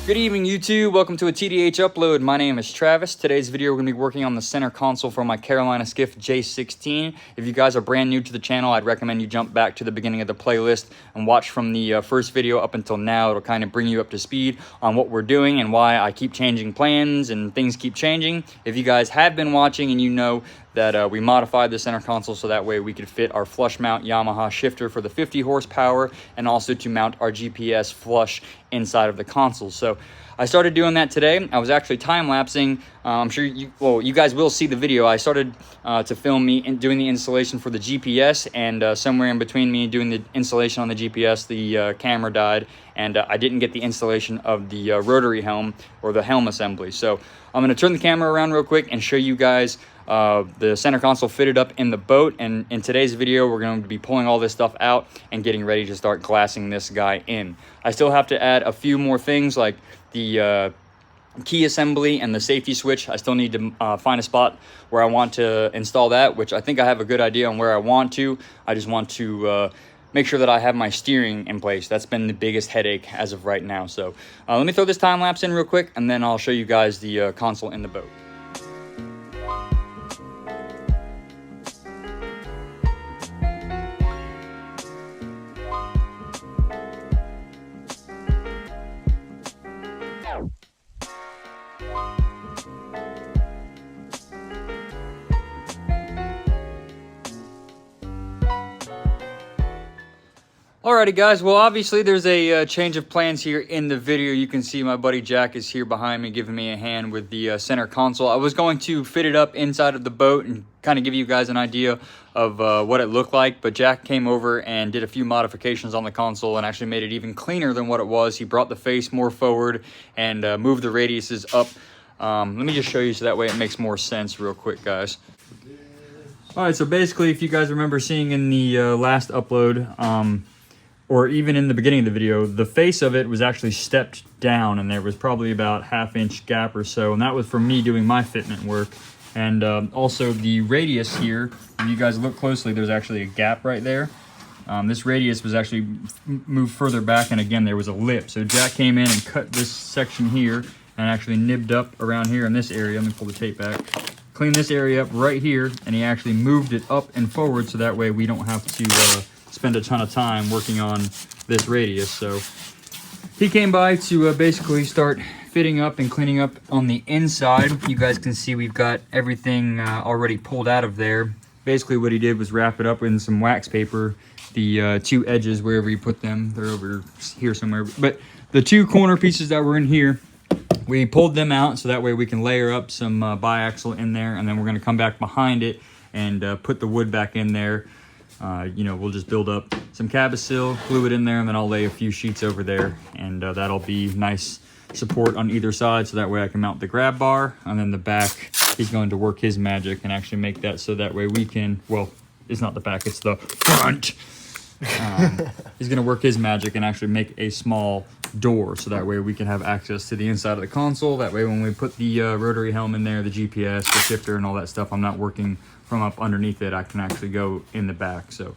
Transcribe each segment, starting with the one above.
Good evening, YouTube. Welcome to a TDH upload. My name is Travis. Today's video, we're going to be working on the center console for my Carolina Skiff J16. If you guys are brand new to the channel, I'd recommend you jump back to the beginning of the playlist and watch from the first video up until now. It'll kind of bring you up to speed on what we're doing and why I keep changing plans and things keep changing. If you guys have been watching and you know that we modified the center console so that way we could fit our flush mount Yamaha shifter for the 50 horsepower and also to mount our GPS flush inside of the console. So I started doing that today. I was actually time-lapsing. I'm sure you guys will see the video. I started to film me doing the installation for the GPS, and somewhere in between me doing the installation on the GPS, the camera died, and I didn't get the installation of the rotary helm or the helm assembly. So I'm going to turn the camera around real quick and show you guys the center console fitted up in the boat. And in today's video, we're going to be pulling all this stuff out and getting ready to start glassing this guy in. I still have to add a few more things like the key assembly and the safety switch. I still need to find a spot where I want to install that, which I think I have a good idea on where I want to. I just want to make sure that I have my steering in place. That's been the biggest headache as of right now. So let me throw this time lapse in real quick, and then I'll show you guys the console in the boat. Alrighty guys, well obviously there's a change of plans here in the video. You can see my buddy Jack is here behind me giving me a hand with the center console. I was going to fit it up inside of the boat and kind of give you guys an idea of what it looked like, but Jack came over and did a few modifications on the console and actually made it even cleaner than what it was. He brought the face more forward and moved the radiuses up. Let me just show you so that way it makes more sense real quick, guys. Alright, so basically if you guys remember seeing in the last upload, or even in the beginning of the video, the face of it was actually stepped down and there was probably about ½ inch gap or so, and that was from me doing my fitment work. And also the radius here, if you guys look closely, there's actually a gap right there. This radius was actually moved further back, and again there was a lip. So Jack came in and cut this section here and actually nibbed up around here in this area. Let me pull the tape back. Clean this area up right here, and he actually moved it up and forward so that way we don't have to spend a ton of time working on this radius. So he came by to basically start fitting up and cleaning up on the inside. You guys can see we've got everything already pulled out of there. Basically what he did was wrap it up in some wax paper, the two edges wherever you put them. They're over here somewhere, but the two corner pieces that were in here, we pulled them out so that way we can layer up some biaxial in there, and then we're going to come back behind it and put the wood back in there. We'll just build up some cabosil, glue it in there, and then I'll lay a few sheets over there, and that'll be nice support on either side so that way I can mount the grab bar. And then the back, he's going to work his magic and actually make that so that way we can, well, it's not the back, it's the front. He's going to work his magic and actually make a small door so that way we can have access to the inside of the console. That way when we put the rotary helm in there, the GPS, the shifter, and all that stuff, I'm not working from up underneath it. I can actually go in the back. So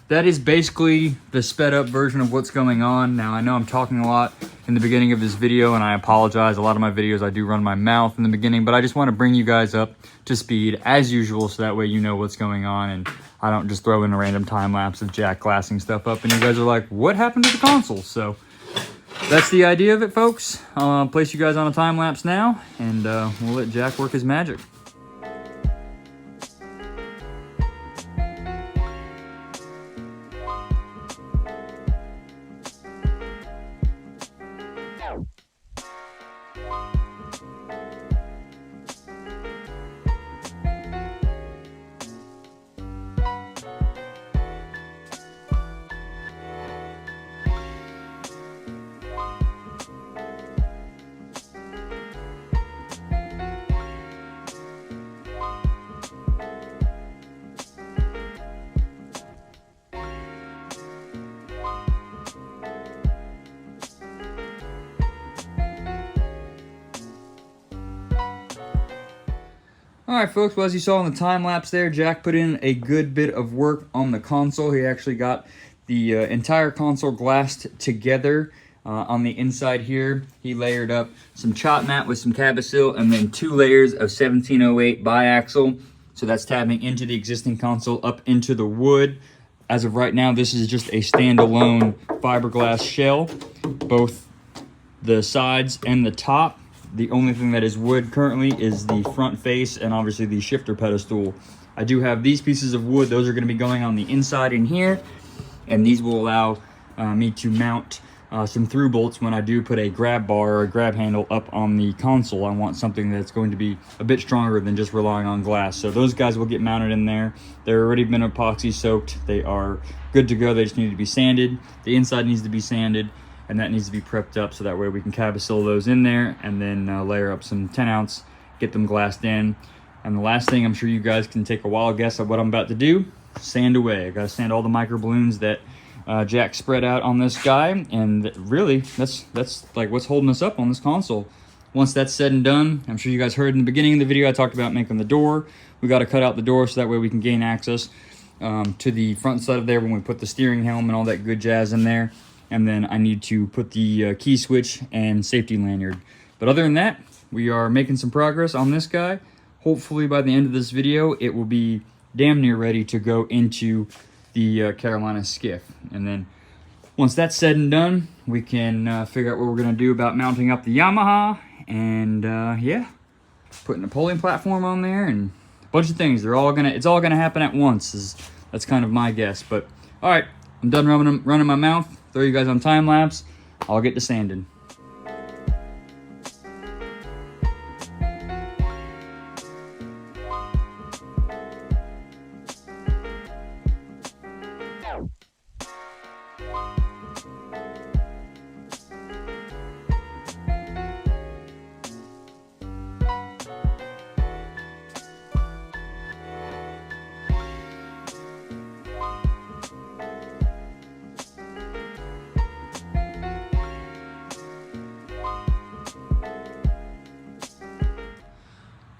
that is basically the sped up version of what's going on. Now I know I'm talking a lot in the beginning of this video, and I apologize. A lot of my videos I do run my mouth in the beginning, but I just want to bring you guys up to speed as usual so that way you know what's going on and I don't just throw in a random time lapse of Jack glassing stuff up and you guys are like, what happened to the console? So that's the idea of it, folks. I'll place you guys on a time lapse now, and we'll let Jack work his magic. Alright folks, well as you saw in the time lapse there, Jack put in a good bit of work on the console. He actually got the entire console glassed together On the inside here, he layered up some chop mat with some Cabasil and then 2 layers of 1708 biaxial. So that's tapping into the existing console up into the wood. As of right now, this is just a standalone fiberglass shell, both the sides and the top. The only thing that is wood currently is the front face and obviously the shifter pedestal. I do have these pieces of wood. Those are going to be going on the inside in here, and these will allow me to mount some through bolts when I do put a grab bar or a grab handle up on the console. I want something that's going to be a bit stronger than just relying on glass. So those guys will get mounted in there. They're already been epoxy soaked. They are good to go. They just need to be sanded. The inside needs to be sanded, and that needs to be prepped up so that way we can Cabasil those in there and then layer up some 10 ounce, get them glassed in. And the last thing, I'm sure you guys can take a wild guess at what I'm about to do, sand away. I gotta sand all the micro balloons that Jack spread out on this guy, and really that's like what's holding us up on this console. Once that's said and done, I'm sure you guys heard in the beginning of the video I talked about making the door. We got to cut out the door so that way we can gain access to the front side of there when we put the steering helm and all that good jazz in there. And then I need to put the key switch and safety lanyard. But other than that, we are making some progress on this guy. Hopefully by the end of this video it will be damn near ready to go into the Carolina Skiff. And then once that's said and done, we can figure out what we're gonna do about mounting up the Yamaha and yeah, putting a polling platform on there and a bunch of things. It's all gonna happen at once. That's kind of my guess. But all right, I'm done running my mouth. Throw you guys on time lapse. I'll get to sanding.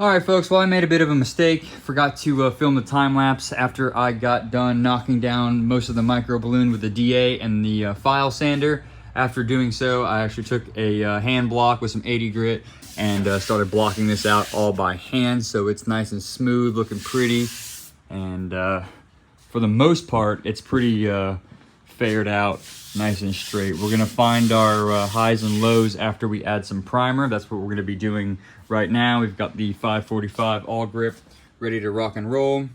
Alright folks, well I made a bit of a mistake. Forgot to film the time lapse after I got done knocking down most of the micro balloon with the DA and the file sander. After doing so, I actually took a hand block with some 80 grit and started blocking this out all by hand, so it's nice and smooth, looking pretty. And for the most part, it's pretty fared out, nice and straight. We're gonna find our highs and lows after we add some primer. That's what we're gonna be doing right now. We've got the 545 all grip ready to rock and roll.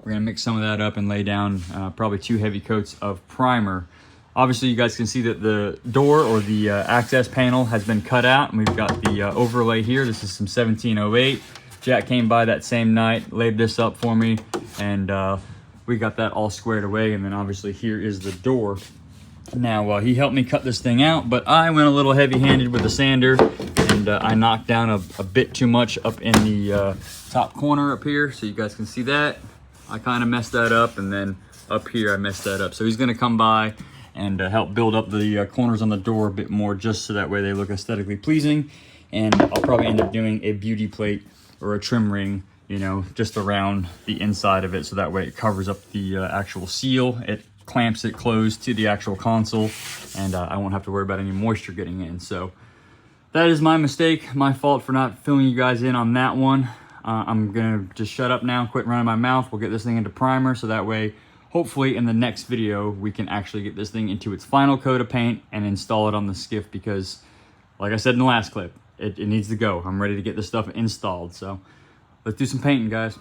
We're gonna mix some of that up and lay down probably 2 heavy coats of primer. Obviously you guys can see that the door or the access panel has been cut out, and we've got the overlay here. This is some 1708. Jack came by that same night, laid this up for me, and we got that all squared away. And then obviously here is the door. Now he helped me cut this thing out, but I went a little heavy-handed with the sander, and I knocked down a bit too much up in the top corner up here, so you guys can see that. I kind of messed that up, and then up here I messed that up. So he's gonna come by and help build up the corners on the door a bit more, just so that way they look aesthetically pleasing. And I'll probably end up doing a beauty plate or a trim ring, you know, just around the inside of it, so that way it covers up the actual seal. It clamps it closed to the actual console, and I won't have to worry about any moisture getting in. So that is my mistake, my fault for not filling you guys in on that one. I'm gonna just shut up now, quit running my mouth. We'll get this thing into primer, so that way hopefully in the next video we can actually get this thing into its final coat of paint and install it on the Skiff, because like I said in the last clip, it needs to go. I'm ready to get this stuff installed. So let's do some painting, guys.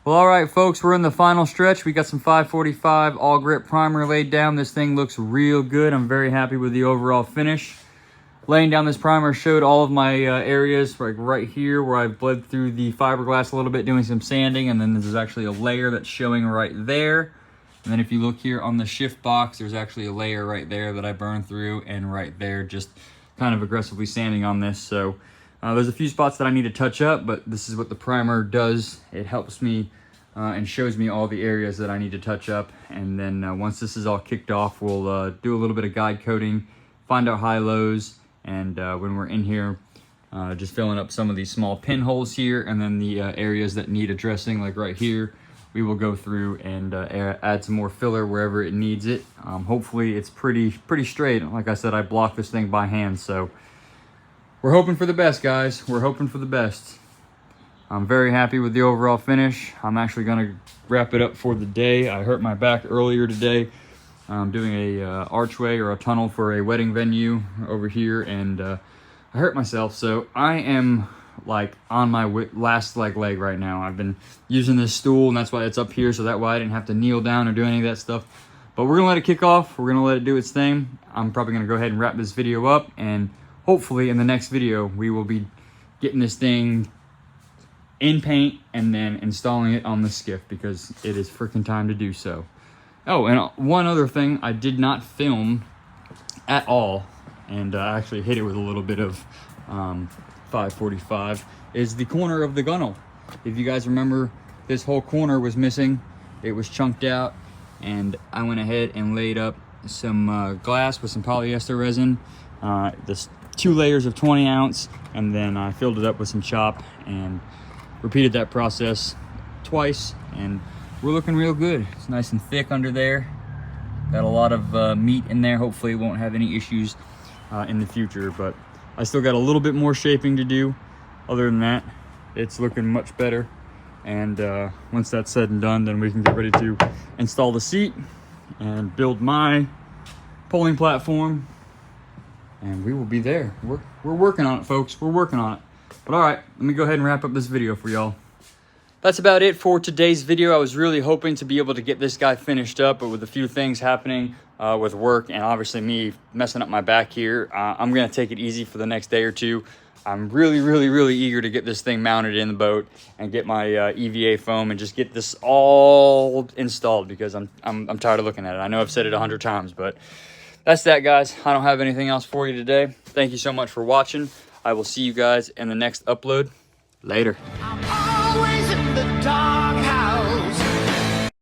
Well, all right, folks, we're in the final stretch. We got some 545 all grip primer laid down. This thing looks real good. I'm very happy with the overall finish. Laying down this primer showed all of my areas, like right here where I've bled through the fiberglass a little bit, doing some sanding, and then there's actually a layer that's showing right there. And then if you look here on the shift box, there's actually a layer right there that I burned through, and right there just kind of aggressively sanding on this. So there's a few spots that I need to touch up, but this is what the primer does. It helps me and shows me all the areas that I need to touch up. And then once this is all kicked off, we'll do a little bit of guide coating, find out high-lows, and when we're in here, just filling up some of these small pinholes here, and then the areas that need addressing, like right here, we will go through and add some more filler wherever it needs it. Hopefully it's pretty straight. Like I said, I blocked this thing by hand, so we're hoping for the best, guys. We're hoping for the best. I'm very happy with the overall finish. I'm actually gonna wrap it up for the day. I hurt my back earlier today. I'm doing a archway or a tunnel for a wedding venue over here, and I hurt myself, so I am like on my last leg right now. I've been using this stool, and that's why it's up here, so that way I didn't have to kneel down or do any of that stuff. But we're gonna let it kick off. We're gonna let it do its thing. I'm probably gonna go ahead and wrap this video up, and hopefully in the next video we will be getting this thing in paint and then installing it on the Skiff, because it is freaking time to do so. Oh, and one other thing I did not film at all, and I actually hit it with a little bit of 545, is the corner of the gunnel. If you guys remember, this whole corner was missing. It was chunked out, and I went ahead and laid up some glass with some polyester resin, this 2 layers of 20 ounce, and then I filled it up with some chop and repeated that process twice, and we're looking real good. It's nice and thick under there. Got a lot of meat in there. Hopefully it won't have any issues in the future, but I still got a little bit more shaping to do. Other than that, it's looking much better. And once that's said and done, then we can get ready to install the seat and build my polling platform, and we will be there. We're working on it, folks. We're working on it. But all right, let me go ahead and wrap up this video for y'all. That's about it for today's video. I was really hoping to be able to get this guy finished up, but with a few things happening with work and obviously me messing up my back here, I'm gonna take it easy for the next day or two. I'm really eager to get this thing mounted in the boat and get my EVA foam and just get this all installed, because I'm tired of looking at it. I know I've said it 100 times, but that's that, guys. I don't have anything else for you today. Thank you so much for watching. I will see you guys in the next upload. Later.